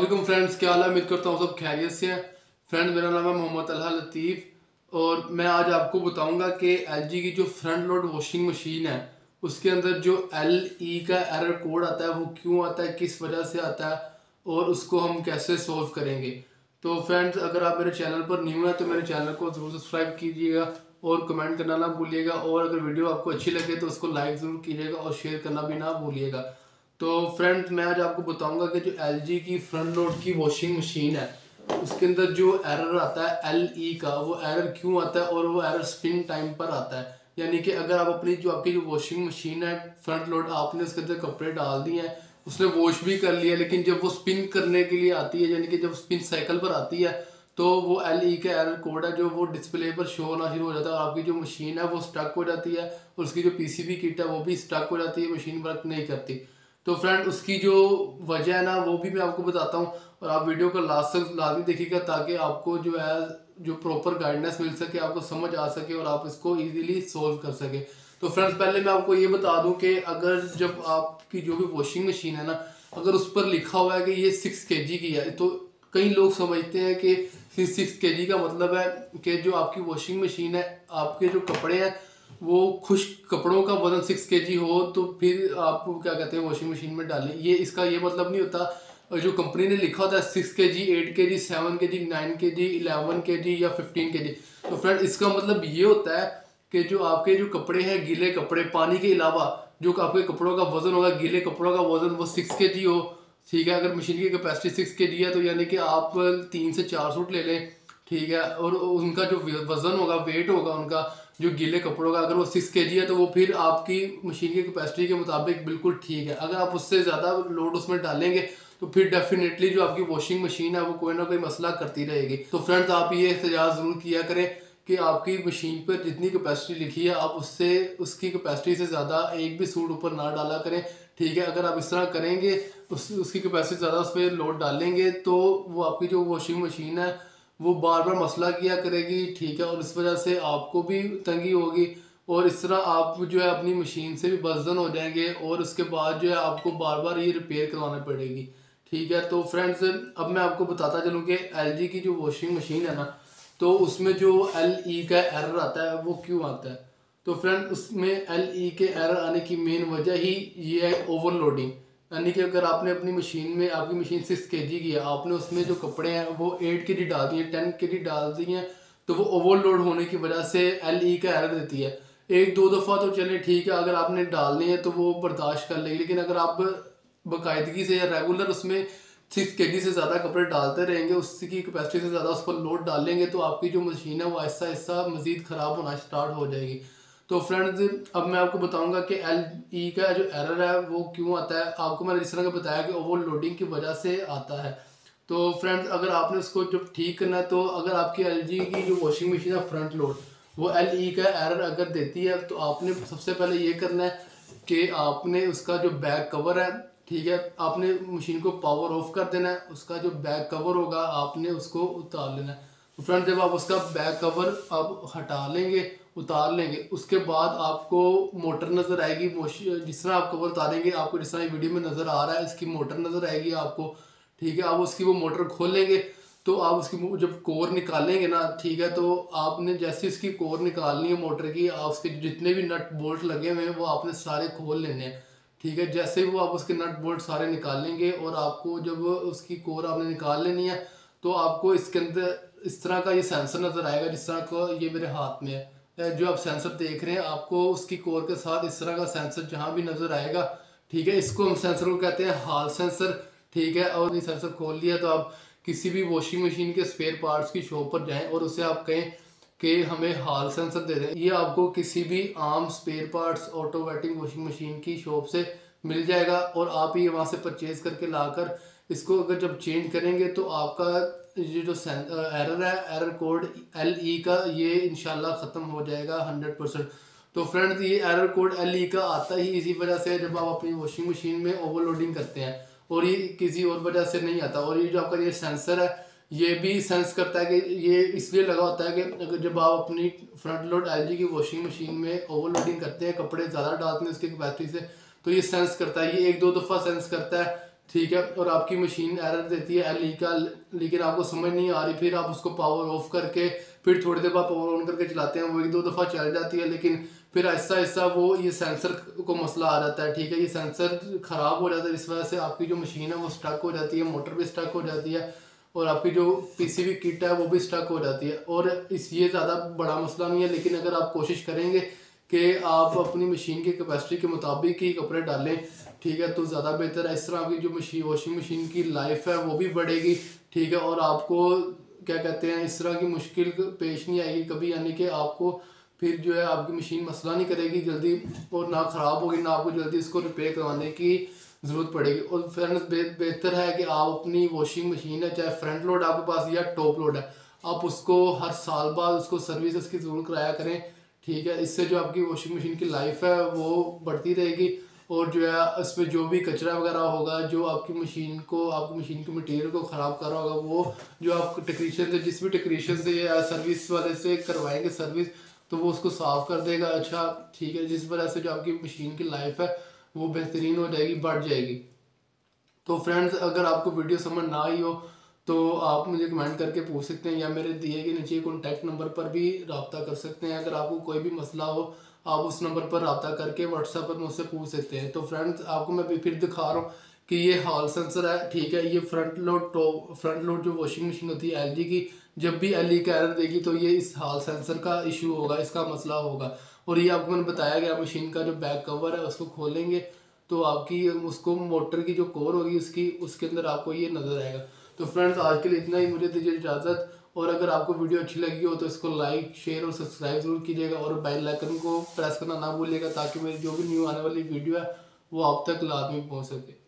अस्सलाम फ्रेंड्स, क्या हाल है। उम्मीद करता हूँ सब खैरियत से हैं। फ्रेंड, मेरा नाम है मोहम्मद अल्हा लतीफ़ और मैं आज आपको बताऊंगा कि एलजी की जो फ्रंट लोड वॉशिंग मशीन है उसके अंदर जो LE का एरर कोड आता है वो क्यों आता है, किस वजह से आता है और उसको हम कैसे सोल्व करेंगे। तो फ्रेंड्स, अगर आप मेरे चैनल पर न्यू हैं तो मेरे चैनल को ज़रूर सब्सक्राइब कीजिएगा और कमेंट करना ना भूलिएगा, और अगर वीडियो आपको अच्छी लगे तो उसको लाइक ज़रूर कीजिएगा और शेयर करना भी ना भूलिएगा। तो फ्रेंड्स, मैं आज आपको बताऊंगा कि जो LG की फ्रंट लोड की वॉशिंग मशीन है उसके अंदर जो एरर आता है LE का, वो एरर क्यों आता है और वो एरर स्पिन टाइम पर आता है। यानी कि अगर आप अपनी जो आपकी जो वॉशिंग मशीन है फ्रंट लोड, आपने उसके अंदर कपड़े डाल दिए हैं, उसने वॉश भी कर लिया, लेकिन जब वो स्पिन करने के लिए आती है, यानी कि जब स्पिन साइकिल पर आती है, तो वो LE का एरर कोड है जो वो डिस्प्ले पर शो होना शुरू हो जाता है और आपकी जो मशीन है वो स्टक हो जाती है और उसकी जो PCB किट है वो भी स्टक हो जाती है, मशीन वर्क नहीं करती। तो फ्रेंड, उसकी जो वजह है ना वो भी मैं आपको बताता हूँ और आप वीडियो को लास्ट तक लाजमी देखिएगा ताकि आपको जो है जो प्रॉपर गाइडेंस मिल सके, आपको समझ आ सके और आप इसको इजीली सोल्व कर सके। तो फ्रेंड्स, पहले मैं आपको ये बता दूं कि अगर जब आपकी जो भी वॉशिंग मशीन है ना, अगर उस पर लिखा हुआ है कि ये 6 kg की है, तो कई लोग समझते हैं कि 6 kg का मतलब है कि जो आपकी वॉशिंग मशीन है, आपके जो कपड़े हैं वो खुश्क कपड़ों का वजन 6 kg हो तो फिर आप क्या कहते हैं वॉशिंग मशीन में डालें। ये इसका ये मतलब नहीं होता। और जो कंपनी ने लिखा होता है 6 kg, 8 kg, 7 kg, 9 kg, 11 kg या 15 kg, तो फ्रेंड इसका मतलब ये होता है कि जो आपके जो कपड़े हैं, गीले कपड़े, पानी के अलावा जो आपके कपड़ों का वजन होगा, गीले कपड़ों का वजन वो 6 kg हो। ठीक है, अगर मशीन की कैपेसिटी 6 kg है तो यानी कि आप 3 से 4 सूट ले लें। ठीक है, और उनका जो वजन होगा, वेट होगा उनका जो गीले कपड़ों का, अगर वो 6 kg है तो वो फिर आपकी मशीन की कैपेसिटी के मुताबिक बिल्कुल ठीक है। अगर आप उससे ज़्यादा लोड उसमें डालेंगे तो फिर डेफिनेटली जो आपकी वॉशिंग मशीन है वो कोई ना कोई मसला करती रहेगी। तो फ्रेंड्स, आप ये एहतजाज ज़रूर किया करें कि आपकी मशीन पर जितनी कैपेसिटी लिखी है आप उससे उसकी कैपेसिटी से ज़्यादा एक भी सूट ऊपर ना डाला करें। ठीक है, अगर आप इस तरह करेंगे, उसकी कैपेसिटी ज़्यादा उस पर लोड डालेंगे तो वो आपकी जो वॉशिंग मशीन है वो बार बार मसला किया करेगी। ठीक है, और इस वजह से आपको भी तंगी होगी और इस तरह आप जो है अपनी मशीन से भी बदजन हो जाएंगे और उसके बाद जो है आपको बार बार ये रिपेयर करवाना पड़ेगी। ठीक है, तो फ्रेंड्स, अब मैं आपको बताता चलूँ कि LG की जो वॉशिंग मशीन है ना, तो उसमें जो LE का एरर आता है वो क्यों आता है। तो फ्रेंड, उसमें LE के एरर आने की मेन वजह ही ये है ओवरलोडिंग। यानी कि अगर आपने अपनी मशीन में, आपकी मशीन 6 kg की है, आपने उसमें जो कपड़े हैं वो 8 kg डाल दिए, 10 kg डाल दिए हैं, तो वो ओवरलोड होने की वजह से LE का एरर देती है। एक दो दफ़ा तो चलिए ठीक है, अगर आपने डालनी है तो वो बर्दाश्त कर लेगी, लेकिन अगर आप बाकायदगी से या रेगुलर उसमें 6 kg से ज़्यादा कपड़े डालते रहेंगे, उसकी कैपेसिटी से ज़्यादा उस पर लोड डालेंगे, तो आपकी जो मशीन है वो आहिस्ता आहिस्ता मज़ीद ख़राब होना स्टार्ट हो जाएगी। तो फ्रेंड्स, अब मैं आपको बताऊंगा कि LE का जो एरर है वो क्यों आता है। आपको मैंने जिस तरह का बताया कि ओवरलोडिंग की वजह से आता है। तो फ्रेंड्स, अगर आपने उसको जब ठीक करना है, तो अगर आपकी LG की जो वॉशिंग मशीन है फ्रंट लोड वो LE का एरर अगर देती है, तो आपने सबसे पहले ये करना है कि आपने उसका जो बैक कवर है, ठीक है, आपने मशीन को पावर ऑफ कर देना है, उसका जो बैक कवर होगा आपने उसको उतार लेना है। तो फ्रेंड, जब आप उसका बैक कवर आप हटा लेंगे, उतार लेंगे, उसके बाद आपको मोटर नज़र आएगी। जिस तरह आप कवर उतारेंगे, आपको जिस तरह वीडियो में नज़र आ रहा है, इसकी मोटर नज़र आएगी आपको। ठीक है, आप उसकी वो मोटर खोलेंगे तो आप उसकी जब कोर निकालेंगे ना, ठीक है, तो आपने जैसे इसकी कोर निकालनी है मोटर की, आप उसके जितने भी नट बोल्ट लगे हुए हैं वो आपने सारे खोल लेने हैं। ठीक है, जैसे ही वो आप उसके नट बोल्ट सारे निकालेंगे और आपको जब उसकी कोर आपने निकाल लेनी है, तो आपको इसके अंदर इस तरह का ये सेंसर नज़र आएगा, जिस तरह का ये मेरे हाथ में है। जो आप सेंसर देख रहे हैं, आपको उसकी कोर के साथ इस तरह का सेंसर जहाँ भी नज़र आएगा, ठीक है, इसको हम सेंसर को कहते हैं हॉल सेंसर। ठीक है, और ये सेंसर खोल लिया तो आप किसी भी वॉशिंग मशीन के स्पेयर पार्ट्स की शॉप पर जाएं और उससे आप कहें कि हमें हॉल सेंसर दे दें। ये आपको किसी भी आम spare parts automatic washing machine की शॉप से मिल जाएगा और आप ये वहाँ से परचेज करके लाकर इसको अगर जब चेंज करेंगे तो आपका ये जो एरर है, एरर कोड LE का, ये इंशाल्लाह ख़त्म हो जाएगा 100%। तो फ्रेंड्स, ये एरर कोड LE का आता ही इसी वजह से है जब आप अपनी वॉशिंग मशीन में ओवरलोडिंग करते हैं, और ये किसी और वजह से नहीं आता। और ये जो आपका ये सेंसर है ये भी सेंस करता है कि ये इसलिए लगा होता है कि अगर जब आप अपनी फ्रंट लोड LG की वॉशिंग मशीन में ओवरलोडिंग करते हैं, कपड़े ज़्यादा डालते हैं उसकी कैपेसिटी से, तो ये सेंस करता है। ये एक दो दफ़ा सेंस करता है, ठीक है, और आपकी मशीन एरर देती है एल ई का, लेकिन आपको समझ नहीं आ रही, फिर आप उसको पावर ऑफ करके फिर थोड़ी देर बाद पावर ऑन करके चलाते हैं, वो 1-2 दफ़ा चल जाती है, लेकिन फिर आहिस्ता आहिस्ता वो ये सेंसर को मसला आ जाता है। ठीक है, ये सेंसर ख़राब हो जाता है, इस वजह से आपकी जो मशीन है वो स्टक हो जाती है, मोटर भी स्टक हो जाती है, और आपकी जो पीसीबी किट है वो भी स्टक हो जाती है। और इस ये ज़्यादा बड़ा मसला नहीं है, लेकिन अगर आप कोशिश करेंगे कि आप अपनी मशीन की कैपेसिटी के मुताबिक ही कपड़े डालें, ठीक है, तो ज़्यादा बेहतर है। इस तरह आपकी जो मशीन वॉशिंग मशीन की लाइफ है वो भी बढ़ेगी। ठीक है, और आपको क्या कहते हैं, इस तरह की मुश्किल पेश नहीं आएगी कभी, यानी कि आपको फिर जो है आपकी मशीन मसला नहीं करेगी जल्दी, और ना ख़राब होगी, ना आपको जल्दी इसको रिपेयर करवाने की ज़रूरत पड़ेगी। और फ्रेंड्स बेहतर है कि आप अपनी वॉशिंग मशीन है, चाहे फ्रंट लोड आपके पास या टॉप लोड है, आप उसको हर साल बाद उसको सर्विस उसकी ज़रूर कराया करें। ठीक है, इससे जो आपकी वॉशिंग मशीन की लाइफ है वो बढ़ती रहेगी, और जो है इसमें जो भी कचरा वगैरह होगा जो आपकी मशीन के मटेरियल को ख़राब कर रहा होगा, वो जो आप टेक्नीशियन से जिस भी टेक्नीशियन से या सर्विस वाले से करवाएंगे सर्विस, तो वो उसको साफ़ कर देगा। अच्छा, ठीक है, जिस वजह से जो आपकी मशीन की लाइफ है वो बेहतरीन हो जाएगी, बढ़ जाएगी। तो फ्रेंड्स, अगर आपको वीडियो समझ ना आई हो तो आप मुझे कमेंट करके पूछ सकते हैं, या मेरे दिए गए नीचे कॉन्टैक्ट नंबर पर भी रब्ता कर सकते हैं। अगर आपको कोई भी मसला हो, आप उस नंबर पर रब्ता करके व्हाट्सएप पर मुझसे पूछ सकते हैं। तो फ्रेंड्स, आपको मैं फिर दिखा रहा हूँ कि ये हॉल सेंसर है। ठीक है, ये फ्रंट लोड जो वॉशिंग मशीन होती है एलजी की, जब भी एलई का एरर देगी तो ये इस हॉल सेंसर का इशू होगा, इसका मसला होगा। और ये आपको मैंने बताया गया, मशीन का जो बैक कवर है उसको खोलेंगे तो आपकी उसको मोटर की जो कोर होगी उसके अंदर आपको ये नज़र आएगा। तो फ्रेंड्स, आज के लिए इतना ही, मुझे दीजिए इजाज़त। और अगर आपको वीडियो अच्छी लगी हो तो इसको लाइक, शेयर और सब्सक्राइब ज़रूर कीजिएगा, और बेल आइकन को प्रेस करना ना भूलिएगा, ताकि मेरी जो भी न्यू आने वाली वीडियो है वो आप तक लाजमी पहुँच सके।